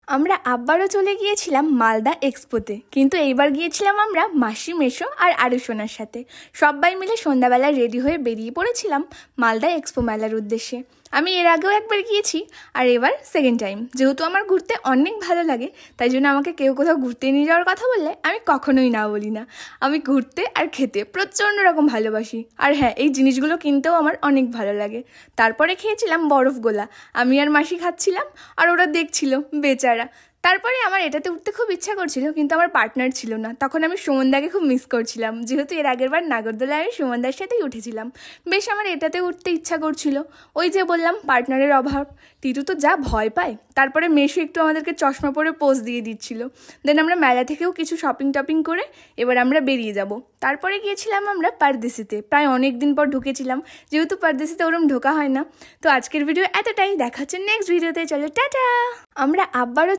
আমরা আবারও চলে গিয়েছিলাম মালদা এক্সপোতে, কিন্তু এইবার গিয়েছিলাম আমরা মাসি, মেশো আর আরুসোনার সাথে। সবাই মিলে সন্ধ্যাবেলা রেডি হয়ে বেরিয়ে পড়েছিলাম মালদা এক্সপো মেলার উদ্দেশ্যে। আমি এর আগেও একবার গিয়েছি আর এবার সেকেন্ড টাইম। যেহেতু আমার ঘুরতে অনেক ভালো লাগে, তাই জন্য আমাকে কেউ কোথাও ঘুরতে নিয়ে যাওয়ার কথা বললে আমি কখনোই না বলি না। আমি ঘুরতে আর খেতে প্রচণ্ড রকম ভালোবাসি, আর হ্যাঁ, এই জিনিসগুলো কিনতেও আমার অনেক ভালো লাগে। তারপরে খেয়েছিলাম বরফ গোলা। আমি আর মাসি খাচ্ছিলাম আর ওরা দেখছিল, বেচারা। তারপরে আমার এটাতে উঠতে খুব ইচ্ছা করছিল, কিন্তু আমার পার্টনার ছিল না। তখন আমি সুমনদাকে খুব মিস করছিলাম, যেহেতু এর আগের বার নাগরদোলায় আমি সুমনদার সাথেই উঠেছিলাম। বেশ আমার এটাতে উঠতে ইচ্ছা করছিল। ওই যে বললাম, পার্টনারের অভাব। টিটু তো যা ভয় পায়। তারপরে মেশো একটু আমাদেরকে চশমা পরে পোজ দিয়ে দিচ্ছিল। দেন আমরা মেলা থেকেও কিছু শপিং টপিং করে এবার আমরা বেরিয়ে যাব। তারপরে গিয়েছিলাম আমরা পারদেশিতে। প্রায় অনেক দিন পর ঢুকেছিলাম, যেহেতু পারদেশিতে ওরম ঢোকা হয় না। তো আজকের ভিডিও এতটাই, দেখা হচ্ছে নেক্সট ভিডিওতে। চলো টাটা। আমরা আবারও